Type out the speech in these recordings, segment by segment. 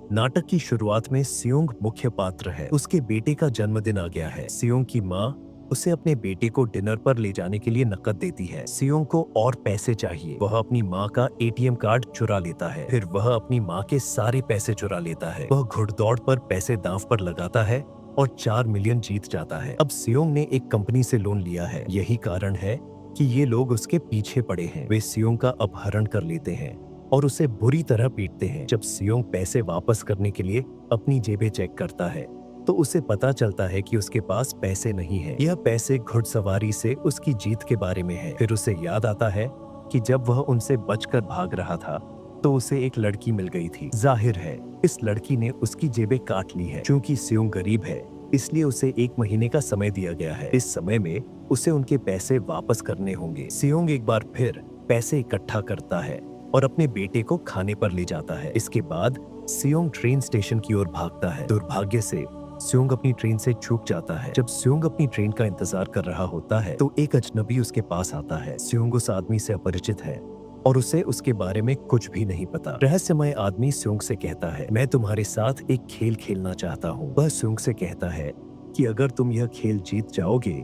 नाटक की शुरुआत में सियोंग मुख्य पात्र है। उसके बेटे का जन्मदिन आ गया है। सियोंग की माँ उसे अपने बेटे को डिनर पर ले जाने के लिए नकद देती है। सियोंग को और पैसे चाहिए। वह अपनी माँ का एटीएम कार्ड चुरा लेता है। फिर वह अपनी माँ के सारे पैसे चुरा लेता है। वह घुड़दौड़ पर पैसे दांव पर लगाता है और 4 मिलियन जीत जाता है। अब सियोंग ने एक कंपनी से लोन लिया है। यही कारण है कि ये लोग उसके पीछे पड़े हैं। वे सियोंग का अपहरण कर लेते हैं और उसे बुरी तरह पीटते हैं। जब सियोंग पैसे वापस करने के लिए अपनी जेबें चेक करता है तो उसे पता चलता है कि उसके पास पैसे नहीं है। यह पैसे घुड़सवारी से उसकी जीत के बारे में है। फिर उसे याद आता है कि जब वह उनसे बचकर भाग रहा था तो उसे एक लड़की मिल गई थी। जाहिर है इस लड़की ने उसकी जेबें काट ली है। चूंकि सियोंग गरीब है इसलिए उसे 1 महीने का समय दिया गया है। इस समय में उसे उनके पैसे वापस करने होंगे। सियोंग एक बार फिर पैसे इकट्ठा करता है और अपने बेटे को खाने पर ले जाता है। इसके बाद सियोंग ट्रेन स्टेशन की ओर भागता है। दुर्भाग्य से सियोंग अपनी ट्रेन से चूक जाता है। जब सियोंग अपनी ट्रेन का इंतजार कर रहा होता है तो एक अजनबी उसके पास आता है। सियोंग उस आदमी से अपरिचित है और उसे उसके बारे में कुछ भी नहीं पता। रहस्यमय आदमी सियोंग से कहता है, मैं तुम्हारे साथ एक खेल खेलना चाहता हूँ। वह सियोंग से कहता है कि अगर तुम यह खेल जीत जाओगे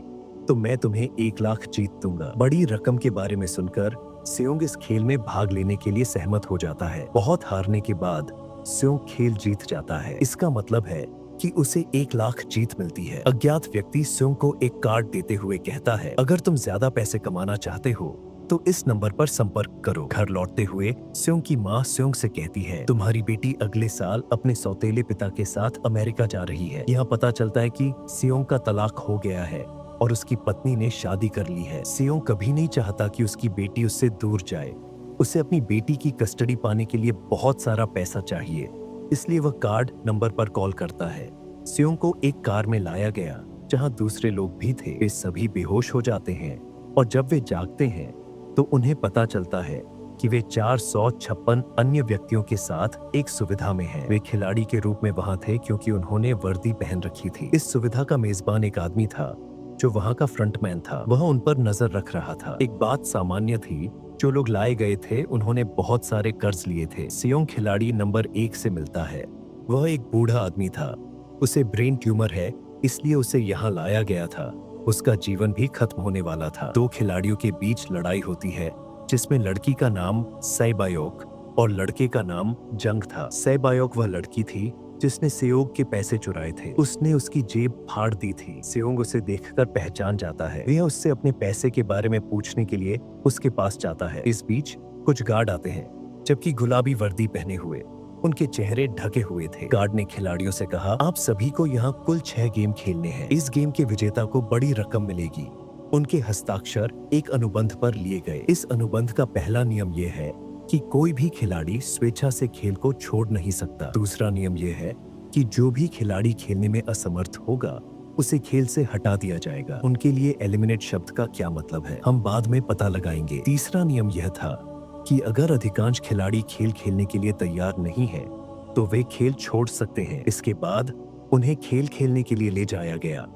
तो मैं तुम्हें 1 लाख जीत दूंगा। बड़ी रकम के बारे में सुनकर सियोंग इस खेल में भाग लेने के लिए सहमत हो जाता है। बहुत हारने के बाद सियोंग खेल जीत जाता है। इसका मतलब है कि उसे 1 लाख जीत मिलती है। अज्ञात व्यक्ति सियोंग को एक कार्ड देते हुए कहता है, अगर तुम ज्यादा पैसे कमाना चाहते हो तो इस नंबर पर संपर्क करो। घर लौटते हुए सियोंग की माँ सियोंग से कहती है, तुम्हारी बेटी अगले साल अपने सौतेले पिता के साथ अमेरिका जा रही है। यहाँ पता चलता है कि सियोंग का तलाक हो गया है और उसकी पत्नी ने शादी कर ली है। सियोंग कभी नहीं चाहता कि उसकी बेटी उससे दूर जाए। उसे अपनी बेटी की कस्टडी पाने के लिए बहुत सारा पैसा चाहिए, इसलिए वह कार्ड नंबर पर कॉल करता है। सियोंग को एक कार में लाया गया जहां दूसरे लोग भी थे। वे सभी बेहोश हो जाते हैं और जब वे जागते हैं तो उन्हें पता चलता है कि वे 456 अन्य व्यक्तियों के साथ एक सुविधा में हैं। वे खिलाड़ी के रूप में वहां थे क्योंकि उन्होंने वर्दी पहन रखी थी। इस सुविधा का मेजबान एक आदमी था जो वहां का फ्रंटमैन था। वह उन पर नजर रख रहा था। एक बात सामान्य थी, जो लोग लाए गए थे उन्होंने बहुत सारे कर्ज लिए थे। सियोंग खिलाड़ी नंबर 1 से मिलता है। वह एक बूढ़ा आदमी था। उसे ब्रेन ट्यूमर है, इसलिए उसे यहाँ लाया गया था। उसका जीवन भी खत्म होने वाला था। 2 खिलाड़ियों के बीच लड़ाई होती है जिसमें लड़की का नाम सैबायोक और लड़के का नाम जंग था। सैबायोक वह लड़की थी जिसने सियोंग के पैसे चुराए थे। उसने उसकी जेब फाड़ दी थी। सियोंग उसे देखकर पहचान जाता है। वह उससे अपने पैसे के बारे में पूछने के लिए उसके पास जाता है। इस बीच कुछ गार्ड आते हैं, जबकि गुलाबी वर्दी पहने हुए उनके चेहरे ढके हुए थे। गार्ड ने खिलाड़ियों से कहा, आप सभी को यहाँ कुल 6 गेम खेलने हैं। इस गेम के विजेता को बड़ी रकम मिलेगी। उनके हस्ताक्षर एक अनुबंध पर लिए गए। इस अनुबंध का पहला नियम यह है कि कोई भी खिलाड़ी स्वेच्छा से खेल को छोड़ नहीं सकता। दूसरा नियम यह है कि जो भी खिलाड़ी खेलने में असमर्थ होगा उसे खेल से हटा दिया जाएगा। उनके लिए एलिमिनेट शब्द का क्या मतलब है हम बाद में पता लगाएंगे। तीसरा नियम यह था कि अगर अधिकांश खिलाड़ी खेल खेलने के लिए तैयार नहीं है तो वे खेल छोड़ सकते हैं। इसके बाद उन्हें खेल खेलने के लिए ले जाया गया।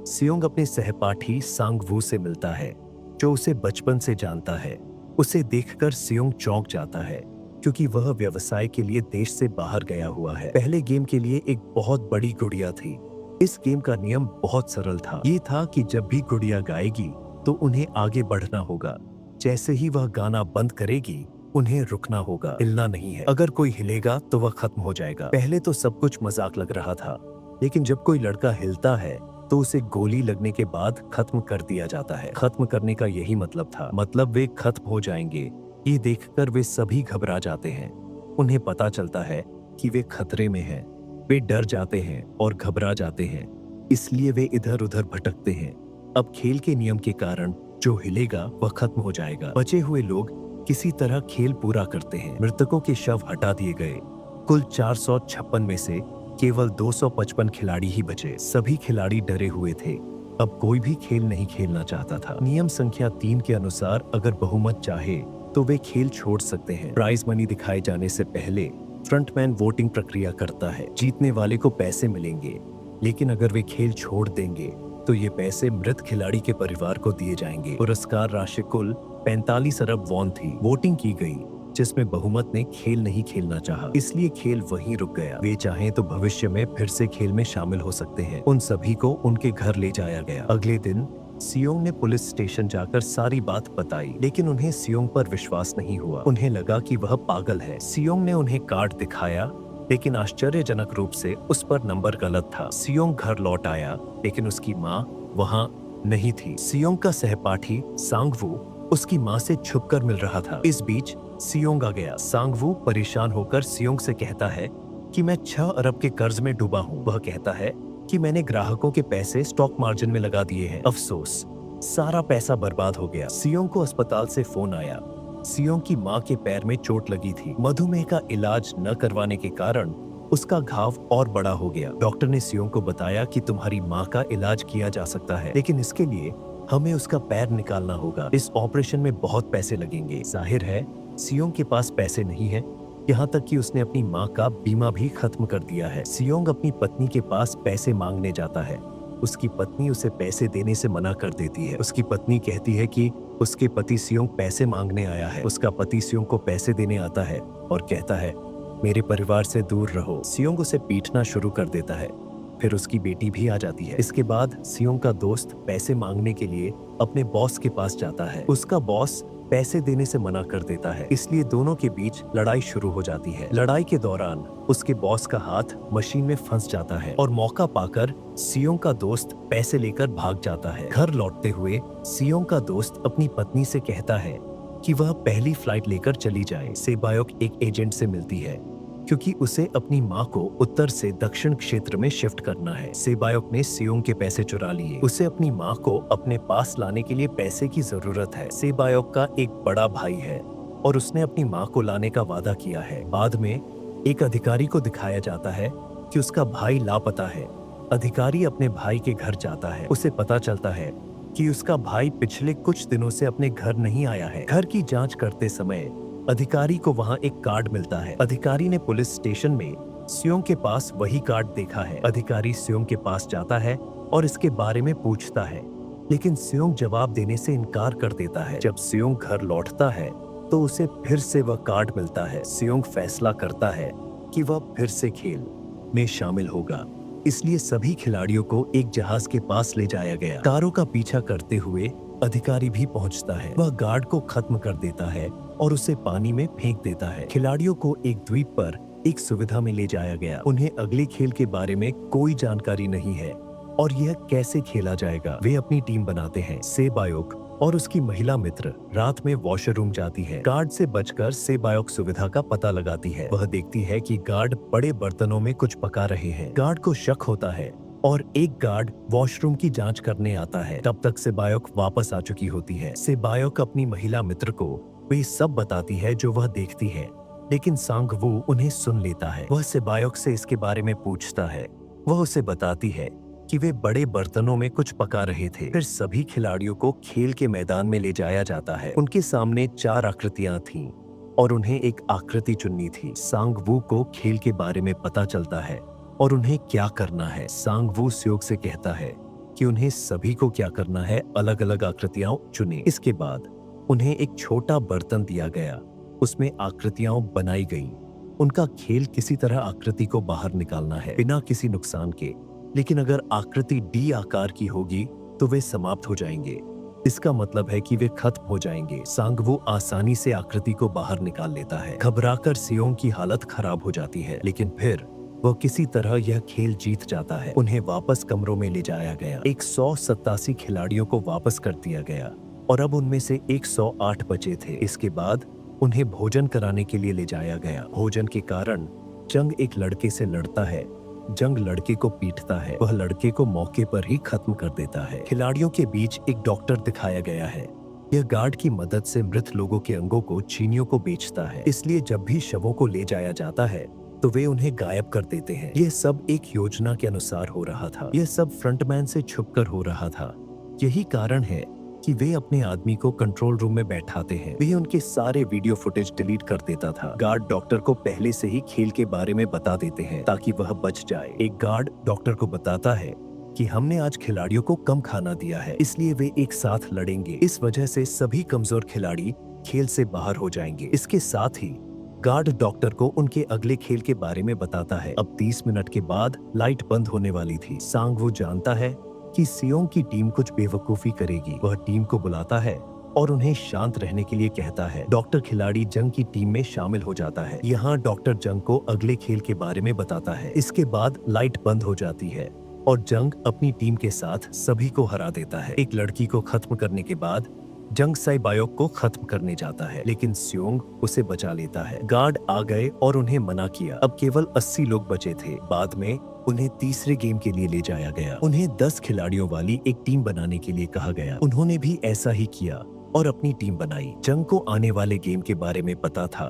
सियोंग अपने सहपाठी सांग वू से मिलता है जो उसे बचपन से जानता है। उसे देखकर सियोंग चौंक जाता है क्योंकि वह व्यवसाय के लिए देश से बाहर गया हुआ है। पहले गेम के लिए एक बहुत बड़ी गुड़िया थी। इस गेम का नियम बहुत सरल था। ये था कि जब भी गुड़िया गाएगी तो उन्हें आगे बढ़ना होगा। जैसे ही वह गाना बंद करेगी उन्हें रुकना होगा, हिलना नहीं है। अगर कोई हिलेगा तो वह खत्म हो जाएगा। पहले तो सब कुछ मजाक लग रहा था, लेकिन जब कोई लड़का हिलता है तो उसे गोली लगने के बाद खत्म कर दिया जाता है। खत्म करने का यही मतलब था, मतलब वे खत्म हो जाएंगे। ये देखकर वे सभी घबरा जाते हैं। उन्हें पता चलता है कि वे खतरे में हैं। वे डर जाते हैं और घबरा जाते हैं, इसलिए वे इधर उधर भटकते हैं। अब खेल के नियम के कारण जो हिलेगा वह खत्म हो जाएगा। बचे हुए लोग किसी तरह खेल पूरा करते हैं। मृतकों के शव हटा दिए गए। कुल 456 में से केवल 255 खिलाड़ी ही बचे। सभी खिलाड़ी डरे हुए थे। अब कोई भी खेल नहीं खेलना चाहता था। नियम संख्या 3 के अनुसार अगर बहुमत चाहे तो वे खेल छोड़ सकते हैं। प्राइज मनी दिखाए जाने से पहले फ्रंटमैन वोटिंग प्रक्रिया करता है। जीतने वाले को पैसे मिलेंगे, लेकिन अगर वे खेल छोड़ देंगे तो ये पैसे मृत खिलाड़ी के परिवार को दिए जाएंगे। पुरस्कार राशि कुल 45 अरब वॉन थी। वोटिंग की गई जिसमें बहुमत ने खेल नहीं खेलना चाहा, इसलिए खेल वहीं रुक गया। वे चाहें तो भविष्य में फिर से खेल में शामिल हो सकते हैं। उन सभी को उनके घर ले जाया गया। अगले दिन सियोंग ने पुलिस स्टेशन जाकर सारी बात बताई, लेकिन उन्हें सियोंग पर विश्वास नहीं हुआ। उन्हें लगा कि वह पागल है। सियोंग ने उन्हें कार्ड दिखाया, लेकिन आश्चर्यजनक रूप से उस पर नंबर गलत था। सियोंग घर लौट आया, लेकिन उसकी माँ वहाँ नहीं थी। सियोंग का सहपाठी सांगवू उसकी माँ से छुपकर मिल रहा था। इस बीच सियोंग आ गया। सांगवू परेशान होकर सियोंग से कहता है कि मैं 6 अरब के कर्ज में डूबा हूँ। वह कहता है कि मैंने ग्राहकों के पैसे स्टॉक मार्जिन में लगा दिए हैं। अफसोस, सारा पैसा बर्बाद हो गया। सियोंग को अस्पताल से फोन आया। सियोंग की माँ के पैर में चोट लगी थी। मधुमेह का इलाज न करवाने के कारण उसका घाव और बड़ा हो गया। डॉक्टर ने सियोंग को बताया कि तुम्हारी माँ का इलाज किया जा सकता है, लेकिन इसके लिए हमें उसका पैर निकालना होगा। इस ऑपरेशन में बहुत पैसे लगेंगे। जाहिर है सियोंग के पास पैसे नहीं है, यहाँ तक कि उसने अपनी माँ का बीमा भी खत्म कर दिया है। सियोंग अपनी पत्नी के पास पैसे मांगने जाता है। उसकी पत्नी उसे पैसे देने से मना कर देती है। उसकी पत्नी कहती है कि उसके पति सियोंग पैसे मांगने आया है। उसका पति सियोंग को पैसे देने आता है और कहता है, मेरे परिवार से दूर रहो। सियोंग उसे पीटना शुरू कर देता है। फिर उसकी बेटी भी आ जाती है। इसके बाद सियोंग का दोस्त पैसे मांगने के लिए अपने बॉस के पास जाता है। उसका बॉस पैसे देने से मना कर देता है, इसलिए दोनों के बीच लड़ाई शुरू हो जाती है। लड़ाई के दौरान उसके बॉस का हाथ मशीन में फंस जाता है और मौका पाकर सियोंग का दोस्त पैसे लेकर भाग जाता है। घर लौटते हुए सियोंग का दोस्त अपनी पत्नी से कहता है कि वह पहली फ्लाइट लेकर चली जाए। सेबायोक एक एजेंट से मिलती है, क्योंकि उसे अपनी माँ को उत्तर से दक्षिण क्षेत्र में शिफ्ट करना है। सेबायोक ने सियोंग के पैसे चुरा लिए। उसे अपनी माँ को अपने पास लाने के लिए पैसे की जरूरत है। सेबायोक का एक बड़ा भाई है और उसने अपनी माँ को लाने का वादा किया है। बाद में एक अधिकारी को दिखाया जाता है कि उसका भाई लापता है। अधिकारी अपने भाई के घर जाता है। उसे पता चलता है कि उसका भाई पिछले कुछ दिनों से अपने घर नहीं आया है। घर की जांच करते समय अधिकारी को वहां एक कार्ड मिलता है। अधिकारी ने पुलिस स्टेशन में सियोंग के पास वही कार्ड देखा है। अधिकारी सियोंग के पास जाता है और इसके बारे में पूछता है, लेकिन सियोंग जवाब देने से इनकार कर देता है। जब सियोंग घर लौटता है तो उसे फिर से वह कार्ड मिलता है। सियोंग फैसला करता है कि वह फिर से खेल में शामिल होगा, इसलिए सभी खिलाड़ियों को एक जहाज के पास ले जाया गया। कारों का पीछा करते हुए अधिकारी भी पहुंचता है। वह गार्ड को खत्म कर देता है और उसे पानी में फेंक देता है। खिलाड़ियों को एक द्वीप पर एक सुविधा में ले जाया गया। उन्हें अगले खेल के बारे में कोई जानकारी नहीं है और यह कैसे खेला जाएगा। वे अपनी टीम बनाते हैं। सेबायोक और उसकी महिला मित्र रात में वॉशरूम जाती है। गार्ड से बचकर सेबायोक सुविधा का पता लगाती है। वह देखती है कि गार्ड बड़े बर्तनों में कुछ पका रहे हैं। गार्ड को शक होता है और एक गार्ड वॉशरूम की जांच करने आता है। तब तक सेबायोक वापस आ चुकी होती है। सेबायोक अपनी महिला मित्र को वे सब बताती है जो वह देखती है, लेकिन सांगवू उन्हें सुन लेता है। वह सेबायोक से इसके बारे में पूछता है। वह उसे बताती है कि वे बड़े बर्तनों में कुछ पका रहे थे। फिर सभी खिलाड़ियों को खेल के मैदान में ले जाया जाता है। उनके सामने 4 आकृतियां थीं और उन्हें एक आकृति चुननी थी। सांगवू को खेल के बारे में पता चलता है और उन्हें क्या करना है। सांगवू सियोंग से कहता है कि उन्हें सभी को क्या करना है, अलग अलग आकृतियां चुने। इसके बाद उन्हें एक छोटा बर्तन दिया गया, उसमें आकृतियां बनाई गईं। उनका खेल किसी तरह आकृति को बाहर निकालना है बिना किसी नुकसान के, लेकिन अगर आकृति डी आकार की होगी तो वे समाप्त हो जाएंगे। इसका मतलब है कि वे खत्म हो जाएंगे। सांगवू आसानी से आकृति को बाहर निकाल लेता है। घबराकर सियोंग की हालत खराब हो जाती है, लेकिन फिर वह किसी तरह यह खेल जीत जाता है। उन्हें वापस कमरों में ले जाया गया। 187 खिलाड़ियों को वापस कर दिया गया और अब उनमें से 108 बचे थे। इसके बाद उन्हें भोजन कराने के लिए ले जाया गया। भोजन के कारण जंग एक लड़के से लड़ता है। जंग लड़के को पीटता है। वह लड़के को मौके पर ही खत्म कर देता है। खिलाड़ियों के बीच एक डॉक्टर दिखाया गया है। यह गार्ड की मदद से मृत लोगों के अंगों को चीनियों को बेचता है, इसलिए जब भी शवों को ले जाया जाता है तो वे उन्हें गायब कर देते हैं। यह सब एक योजना के अनुसार हो रहा था। यह सब फ्रंटमैन से छुपकर हो रहा था। यही कारण है कि वे अपने आदमी को कंट्रोल रूम में बैठाते हैं। वे उनके सारे वीडियो फुटेज डिलीट कर देता था। गार्ड डॉक्टर को पहले से ही खेल के बारे में बता देते हैं ताकि वह बच जाए। एक गार्ड डॉक्टर को बताता है कि हमने आज खिलाड़ियों को कम खाना दिया है, इसलिए वे एक साथ लड़ेंगे। इस वजह से सभी कमजोर खिलाड़ी खेल से बाहर हो जाएंगे। इसके साथ ही गार्ड डॉक्टर को उनके अगले खेल के बारे में बताता है। अब 30 मिनट के बाद लाइट बंद होने वाली थी। सांग-वू जानता है कि सियोंग की टीम कुछ बेवकूफी करेगी। वह टीम को बुलाता है और उन्हें शांत रहने के लिए कहता है। डॉक्टर खिलाड़ी जंग की टीम में शामिल हो जाता है। यहाँ डॉक्टर जंग को अगले खेल के बारे में बताता है। इसके बाद लाइट बंद हो जाती है और जंग अपनी टीम के साथ सभी को हरा देता है। एक लड़की को खत्म करने के बाद जंग साई बायोक को खत्म करने जाता है, लेकिन सियोंग उसे बचा लेता है। गार्ड आ गए और उन्हें मना किया। अब केवल 80 लोग बचे थे। बाद में उन्हें तीसरे गेम के लिए ले जाया गया। उन्हें 10 खिलाड़ियों वाली एक टीम बनाने के लिए कहा गया। उन्होंने भी ऐसा ही किया और अपनी टीम बनाई। जंग को आने वाले गेम के बारे में पता था।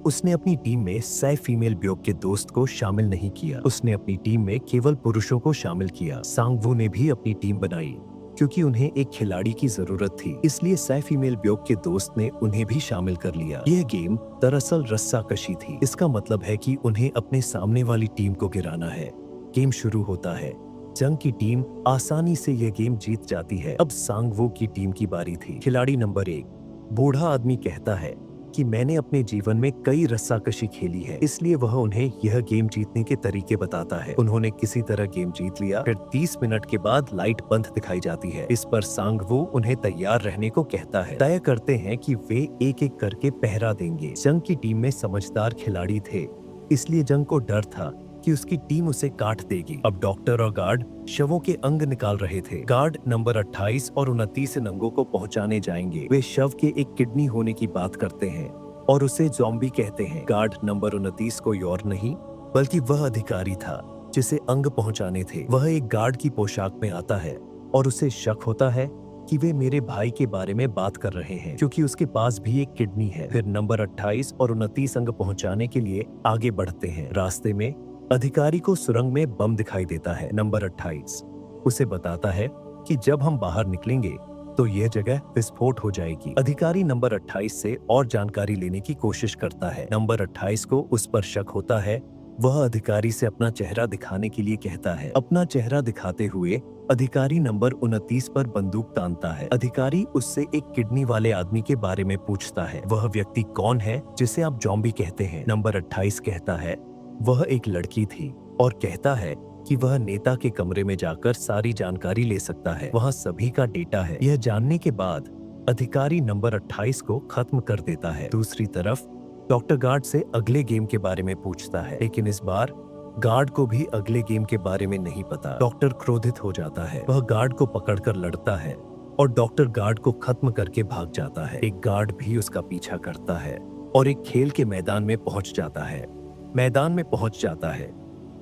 उसने अपनी टीम में सै फीमेल ब्योक के दोस्त को शामिल नहीं किया। उसने अपनी टीम में केवल पुरुषों को शामिल किया। सांग-वू ने भी अपनी टीम बनाई क्योंकि उन्हें एक खिलाड़ी की जरूरत थी, इसलिए सै फीमेल ब्योक के दोस्त ने उन्हें भी शामिल कर लिया। यह गेम दरअसल रस्साकशी थी। इसका मतलब है कि उन्हें अपने सामने वाली टीम को गिराना है। गेम शुरू होता है। जंग की टीम आसानी से यह गेम जीत जाती है। अब सांग-वू की टीम की बारी थी। खिलाड़ी नंबर 1 बूढ़ा आदमी कहता है कि मैंने अपने जीवन में कई रस्साकशी खेली है, इसलिए वह उन्हें यह गेम जीतने के तरीके बताता है। उन्होंने किसी तरह गेम जीत लिया। फिर 30 मिनट के बाद लाइट बंद दिखाई जाती है। इस पर सांग-वू उन्हें तैयार रहने को कहता है। तय करते हैं कि वे एक एक करके पहरा देंगे। जंग की टीम में समझदार खिलाड़ी थे, इसलिए जंग को डर था कि उसकी टीम उसे काट देगी। अब डॉक्टर और गार्ड शवों के अंग निकाल रहे थे। गार्ड नंबर 28 और 29 अंगों को पहुंचाने जाएंगे। वे शव के एक किडनी होने की बात करते हैं और उसे ज़ॉम्बी कहते हैं। गार्ड नंबर 29 कोई और नहीं बल्कि वह अधिकारी था जिसे अंग पहुंचाने थे। वह एक गार्ड की पोशाक में आता है और उसे शक होता है कि वे मेरे भाई के बारे में बात कर रहे हैं, क्योंकि उसके पास भी एक किडनी है। फिर नंबर 28 और 29 अंग पहुंचाने के लिए आगे बढ़ते हैं। रास्ते में अधिकारी को सुरंग में बम दिखाई देता है। नंबर 28 उसे बताता है कि जब हम बाहर निकलेंगे तो यह जगह विस्फोट हो जाएगी। अधिकारी नंबर 28 से और जानकारी लेने की कोशिश करता है। नंबर 28 को उस पर शक होता है। वह अधिकारी से अपना चेहरा दिखाने के लिए कहता है। अपना चेहरा दिखाते हुए अधिकारी नंबर 29 पर बंदूक तानता है। अधिकारी उससे एक किडनी वाले आदमी के बारे में पूछता है। वह व्यक्ति कौन है जिसे आप ज़ॉम्बी कहते हैं? नंबर 28 कहता है वह एक लड़की थी और कहता है कि वह नेता के कमरे में जाकर सारी जानकारी ले सकता है। वहाँ सभी का डेटा है। यह जानने के बाद अधिकारी नंबर 28 को खत्म कर देता है। दूसरी तरफ डॉक्टर गार्ड से अगले गेम के बारे में पूछता है, लेकिन इस बार गार्ड को भी अगले गेम के बारे में नहीं पता। डॉक्टर क्रोधित हो जाता है। वह गार्ड को पकड़कर लड़ता है और डॉक्टर गार्ड को खत्म करके भाग जाता है। एक गार्ड भी उसका पीछा करता है और एक खेल के मैदान में पहुंच जाता है।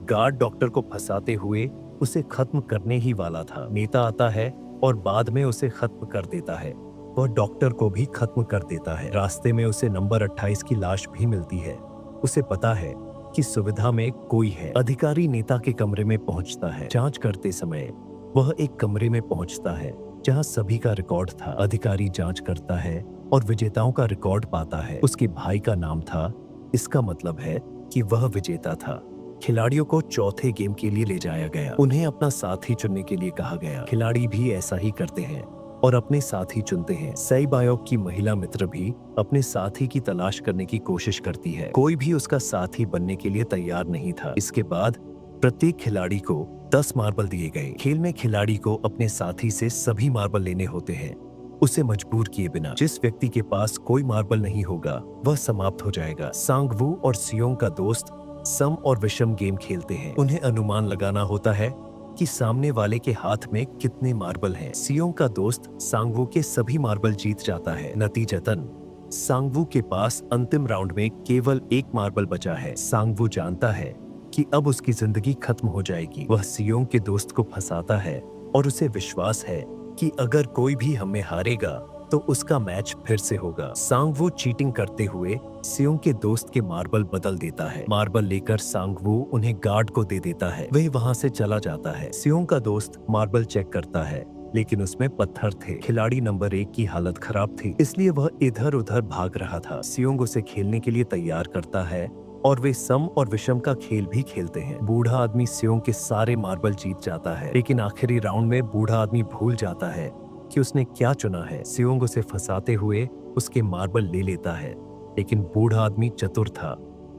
गार्ड डॉक्टर को फंसाते हुए उसे खत्म करने ही वाला था। नेता आता है और बाद में उसे खत्म कर देता है। वह डॉक्टर को भी खत्म कर देता है। रास्ते में उसे नंबर 28 की लाश भी मिलती है। उसे पता है कि सुविधा में कोई है। अधिकारी नेता के कमरे में पहुंचता है। जांच करते समय वह एक कमरे में पहुंचता है जहां सभी का रिकॉर्ड था। अधिकारी जांच करता है और विजेताओं का रिकॉर्ड पाता है। उसके भाई का नाम था। इसका मतलब है कि वह विजेता था। खिलाड़ियों को चौथे गेम के लिए ले जाया गया। उन्हें अपना साथी चुनने के लिए कहा गया। खिलाड़ी भी ऐसा ही करते हैं और अपने साथी चुनते हैं। सई बायोक की महिला मित्र भी अपने साथी की तलाश करने की कोशिश करती है। कोई भी उसका साथी बनने के लिए तैयार नहीं था। इसके बाद प्रत्येक खिलाड़ी को 10 मार्बल दिए गए। खेल में खिलाड़ी को अपने साथी से सभी मार्बल लेने होते हैं, उसे मजबूर किए बिना। जिस व्यक्ति के पास कोई मार्बल नहीं होगा वह समाप्त हो जाएगा। सांग-वू और सियोंग का दोस्त सम और विषम गेम खेलते हैं। उन्हें अनुमान लगाना होता है कि सामने वाले के हाथ में कितने मार्बल हैं। सियोंग का दोस्त सांग-वू के सभी मार्बल जीत जाता है। नतीजतन सांग-वू के पास अंतिम राउंड में केवल एक मार्बल बचा है। सांग-वू जानता है कि अब उसकी जिंदगी खत्म हो जाएगी। वह सियोंग के दोस्त को फंसाता है और उसे विश्वास है कि अगर कोई भी हमें हारेगा तो उसका मैच फिर से होगा। सांग-वू चीटिंग करते हुए सियोंग के दोस्त के मार्बल बदल देता है। मार्बल लेकर सांग-वू उन्हें गार्ड को दे देता है। वह वहां से चला जाता है। सियोंग का दोस्त मार्बल चेक करता है, लेकिन उसमें पत्थर थे। खिलाड़ी नंबर 1 की हालत खराब थी, इसलिए वह इधर उधर भाग रहा था। सियोंग उसे खेलने के लिए तैयार करता है और वे सम और विषम का खेल भी खेलते हैं। बूढ़ा आदमी सियोंग के सारे मार्बल जीत जाता है, लेकिन आखिरी राउंड में बूढ़ा आदमी भूल जाता है कि उसने क्या चुना है। सियोंग उसे फंसाते हुए उसके मार्बल ले लेता है, लेकिन बूढ़ा आदमी चतुर था।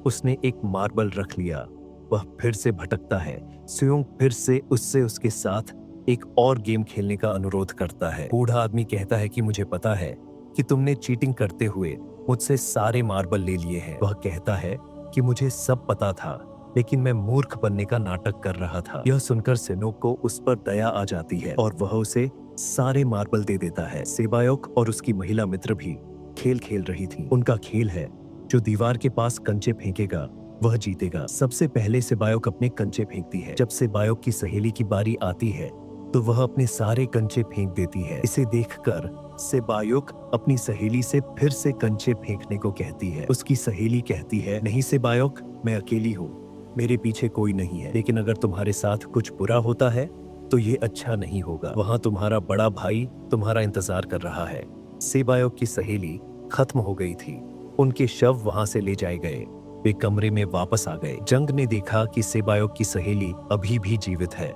उसने एक मार्बल रख लिया। वह फिर से भटकता है। सियोंग फिर से उससे उसके साथ एक और गेम खेलने का अनुरोध करता है। बूढ़ा आदमी कहता है कि मुझे पता है कि तुमने चीटिंग करते हुए मुझसे सारे मार्बल ले लिए हैं। वह कहता है कि मुझे सब पता था, लेकिन मैं मूर्ख बनने का नाटक कर रहा था। यह सुनकर सिनोक को उस पर दया आ जाती है और वह उसे सारे मार्बल दे देता है। सेबायोक और उसकी महिला मित्र भी खेल खेल रही थी। उनका खेल है जो दीवार के पास कंचे फेंकेगा वह जीतेगा। सबसे पहले सेबायोक अपने कंचे फेंकती है। जब सेबायोक की सहेली की बारी आती है तो वह अपने सारे कंचे फेंक देती है। इसे देखकर सेबायोक अपनी सहेली से फिर से कंचे फेंकने को कहती है। उसकी सहेली कहती है, नहीं सेबायोक, मैं अकेली हूँ, मेरे पीछे कोई नहीं है, लेकिन अगर तुम्हारे साथ कुछ बुरा होता है तो ये अच्छा नहीं होगा। वहां तुम्हारा बड़ा भाई तुम्हारा इंतजार कर रहा है। सेबायोक की सहेली खत्म हो गई थी। उनके शव वहां से ले जाए गए। वे कमरे में वापस आ गए। जंग ने देखा कि सेबायोक की सहेली अभी भी जीवित है।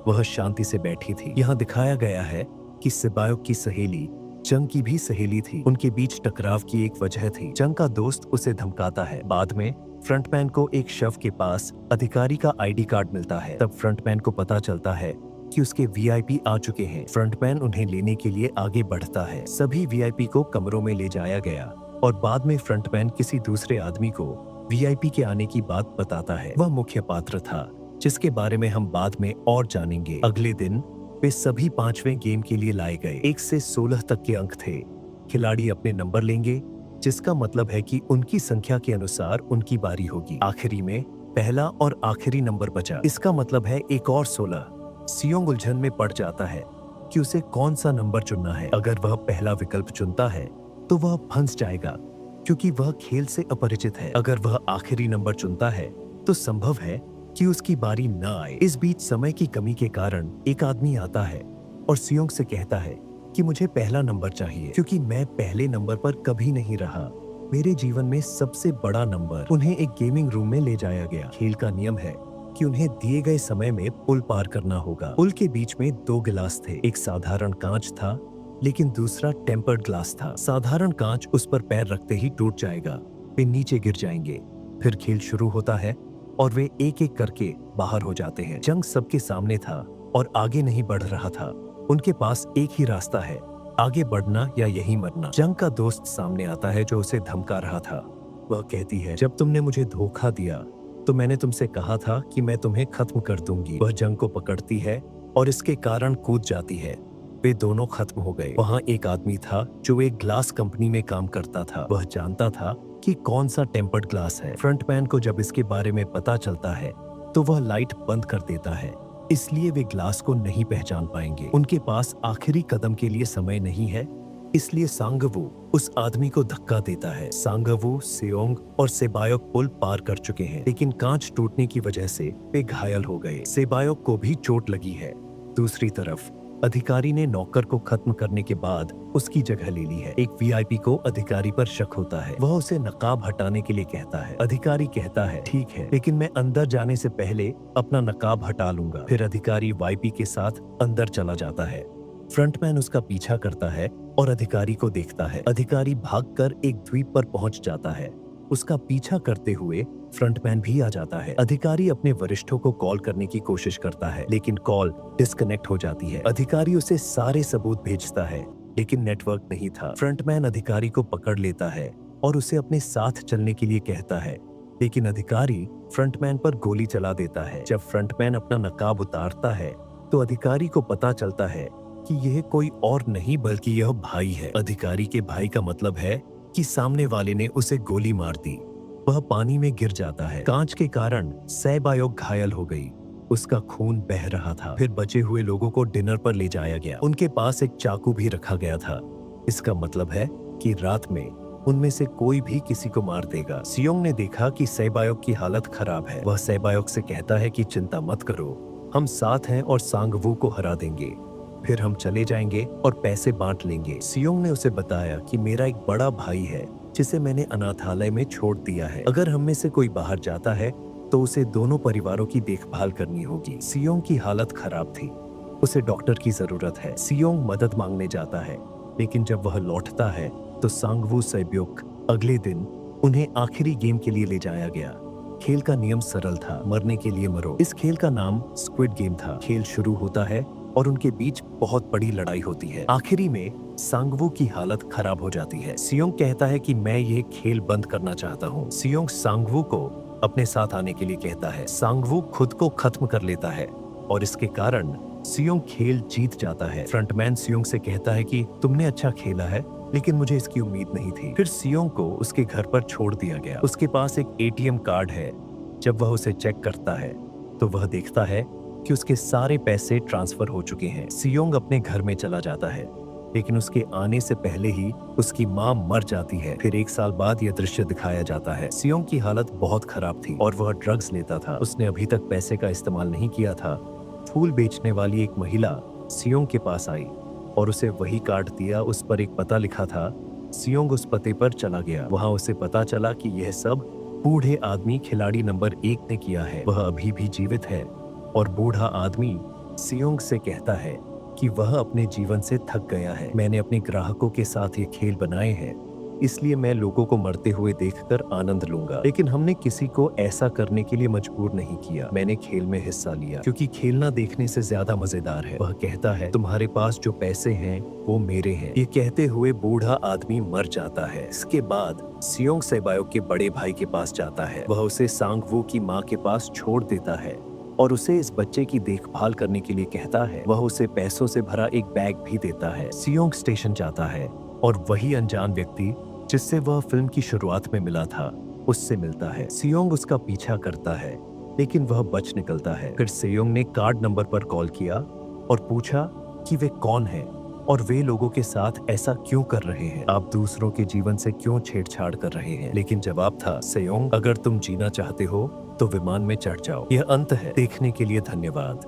वह शांति से बैठी थी। यहाँ दिखाया गया है कि सेबायोक की सहेली जंग की भी सहेली थी। उनके बीच टकराव की एक वजह थी। जंग का दोस्त उसे धमकाता है। बाद में फ्रंटमैन को एक शव के पास अधिकारी का आईडी कार्ड मिलता है। तब फ्रंटमैन को पता चलता है कि उसके वीआईपी आ चुके हैं। फ्रंटमैन उन्हें लेने के लिए आगे बढ़ता है। सभी वीआईपी को कमरों में ले जाया गया और बाद में फ्रंटमैन किसी दूसरे आदमी को वीआईपी के आने की बात बताता है। वह मुख्य पात्र था जिसके बारे में हम बाद में और जानेंगे। अगले दिन वे सभी 5वें गेम के लिए लाए गए। 1 से 16 तक के अंक थे। खिलाड़ी अपने नंबर लेंगे, जिसका मतलब है कि उनकी संख्या के अनुसार उनकी बारी होगी। आखिरी में पहला और आखिरी नंबर बचा। इसका मतलब है एक और 16। सियोंग उलझन में पड़ जाता है कि उसे कौन सा नंबर चुनना है। अगर वह पहला विकल्प चुनता है तो वह फंस जाएगा क्योंकि वह खेल से अपरिचित है। अगर वह आखिरी नंबर चुनता है तो संभव है कि उसकी बारी न आए। इस बीच समय की कमी के कारण एक आदमी आता है और सियोंग से कहता है कि मुझे पहला नंबर चाहिए क्योंकि मैं पहले नंबर पर कभी नहीं रहा। मेरे जीवन में सबसे बड़ा नंबर। उन्हें एक गेमिंग रूम में ले जाया गया। खेल का नियम है कि उन्हें दिए गए समय में पुल पार करना होगा। पुल के बीच में 2 गिलास थे। एक साधारण कांच था, लेकिन दूसरा टेम्पर्ड ग्लास था। साधारण कांच उस पर पैर रखते ही टूट जाएगा। वे नीचे गिर जाएंगे। फिर खेल शुरू होता है और वे एक एक करके बाहर हो जाते हैं। जंग सबके सामने था और आगे नहीं बढ़ रहा था। उनके पास एक ही रास्ता है, आगे बढ़ना या यहीं मरना। जंग का दोस्त सामने आता है जो उसे धमका रहा था। वह कहती है, जब तुमने मुझे धोखा दिया तो मैंने तुमसे कहा था कि मैं तुम्हें खत्म कर दूंगी। वह जंग को पकड़ती है और इसके कारण कूद जाती है। वे दोनों खत्म हो गए। वहां एक आदमी था जो एक ग्लास कंपनी में काम करता था। वह जानता था कि कौन सा टेम्पर्ड ग्लास है। फ्रंटमैन को जब इसके बारे में पता चलता है तो वह लाइट बंद कर देता है, इसलिए वे ग्लास को नहीं पहचान पाएंगे। उनके पास आखिरी कदम के लिए समय नहीं है, इसलिए सांगवू उस आदमी को धक्का देता है। सांगवू, सियोंग और सेबायोक पुल पार कर चुके हैं, लेकिन कांच टूटने की वजह से वे घायल हो गए। सेबायोक को भी चोट लगी है। दूसरी तरफ अधिकारी ने नौकर को खत्म करने के बाद उसकी जगह ले ली है। एक वीआईपी को अधिकारी पर शक होता है। वह उसे नकाब हटाने के लिए कहता है। अधिकारी कहता है, ठीक है, लेकिन मैं अंदर जाने से पहले अपना नकाब हटा लूंगा। फिर अधिकारी वाईपी के साथ अंदर चला जाता है। फ्रंटमैन उसका पीछा करता है और अधिकारी को देखता है। अधिकारी भागकर एक द्वीप पर पहुंच जाता है। उसका पीछा करते हुए फ्रंटमैन भी आ जाता है। अधिकारी अपने वरिष्ठों को कॉल करने की कोशिश करता है, लेकिन कॉल डिस्कनेक्ट हो जाती है। अधिकारी उसे सारे सबूत भेजता है, लेकिन नेटवर्क नहीं था। फ्रंटमैन अधिकारी को पकड़ लेता है और उसे अपने साथ चलने के लिए कहता है, लेकिन अधिकारी फ्रंटमैन पर गोली चला देता है। जब फ्रंटमैन अपना नकाब उतारता है तो अधिकारी को पता चलता है कि यह कोई और नहीं बल्कि यह भाई है। अधिकारी के भाई का मतलब है कि सामने वाले ने उसे गोली मार दी। वह पानी में गिर जाता है। कांच के कारण सेबायोक घायल हो गई। उसका खून बह रहा था। फिर बचे हुए लोगों को डिनर पर ले जाया गया। उनके पास एक चाकू भी रखा गया था। इसका मतलब है कि रात में उनमें से कोई भी किसी को मार देगा। सियोंग ने देखा कि सेबायोक की हालत खराब है। वह सेबायोक से कहता है कि चिंता मत करो, हम साथ हैं और सांगवू को हरा देंगे। फिर हम चले जाएंगे और पैसे बांट लेंगे। सियोंग ने उसे बताया कि मेरा एक बड़ा भाई है जिसे मैंने अनाथालय में छोड़ दिया है। अगर हम में से कोई बाहर जाता है तो उसे दोनों परिवारों की देखभाल करनी होगी। सियोंग की हालत खराब थी, उसे डॉक्टर की जरूरत है। सियोंग मदद मांगने जाता है, लेकिन जब वह लौटता है तो सांगवू सेब्योक अगले दिन उन्हें आखिरी गेम के लिए ले जाया गया। खेल का नियम सरल था, मरने के लिए मरो। इस खेल का नाम स्क्विड गेम था। खेल शुरू होता है और उनके बीच बहुत बड़ी लड़ाई होती है। आखिरी में सांगवू की हालत खराब हो जाती है। सियोंग कहता है कि मैं ये खेल बंद करना चाहता हूँ। सियोंग सांगवू को अपने साथ आने के लिए कहता है। सांगवू खुद को खत्म कर लेता है और इसके कारण सियोंग खेल जीत जाता है। फ्रंटमैन सियोंग से कहता है कि तुमने अच्छा खेला है, लेकिन मुझे इसकी उम्मीद नहीं थी। फिर सियोंग को उसके घर पर छोड़ दिया गया। उसके पास एक एटीएम कार्ड है। जब वह उसे चेक करता है तो वह देखता है कि उसके सारे पैसे ट्रांसफर हो चुके हैं। सियोंग अपने घर में चला जाता है, लेकिन उसके आने से पहले ही उसकी माँ मर जाती है। फिर 1 साल बाद यह दृश्य दिखाया जाता है। सियोंग की हालत बहुत खराब थी और वह ड्रग्स लेता था। उसने अभी तक पैसे का इस्तेमाल नहीं किया था। फूल बेचने वाली एक महिला सियोंग के पास आई और उसे वही कार्ड दिया। उस पर एक पता लिखा था। सियोंग उस पते पर चला गया। वहां उसे पता चला कि यह सब बूढ़े आदमी खिलाड़ी नंबर 1 ने किया है। वह अभी भी जीवित है और बूढ़ा आदमी सियोंग से कहता है कि वह अपने जीवन से थक गया है। मैंने अपने ग्राहकों के साथ ये खेल बनाए हैं, इसलिए मैं लोगों को मरते हुए देखकर आनंद लूंगा, लेकिन हमने किसी को ऐसा करने के लिए मजबूर नहीं किया। मैंने खेल में हिस्सा लिया क्योंकि खेलना देखने से ज्यादा मजेदार है। वह कहता है तुम्हारे पास जो पैसे हैं वो मेरे हैं। ये कहते हुए बूढ़ा आदमी मर जाता है। इसके बाद सियोंग सेबायोक के बड़े भाई के पास जाता है। वह उसे सांगवू की माँ के पास छोड़ देता है और उसे इस बच्चे की देखभाल करने के लिए कहता है। वह उसे पैसों से भरा एक बैग भी देता है। सियोंग स्टेशन जाता है और वही अनजान व्यक्ति जिससे वह फिल्म की शुरुआत में मिला था उससे मिलता है। सियोंग उसका पीछा करता है, लेकिन वह बच निकलता है। फिर सियोंग ने कार्ड नंबर पर कॉल किया और पूछा कि वे कौन हैं और वे लोगों के साथ ऐसा क्यों कर रहे हैं। आप दूसरों के जीवन से क्यों छेड़छाड़ कर रहे हैं। लेकिन जवाब था, सियोंग अगर तुम जीना चाहते हो तो विमान में चढ़ जाओ। यह अंत है। देखने के लिए धन्यवाद।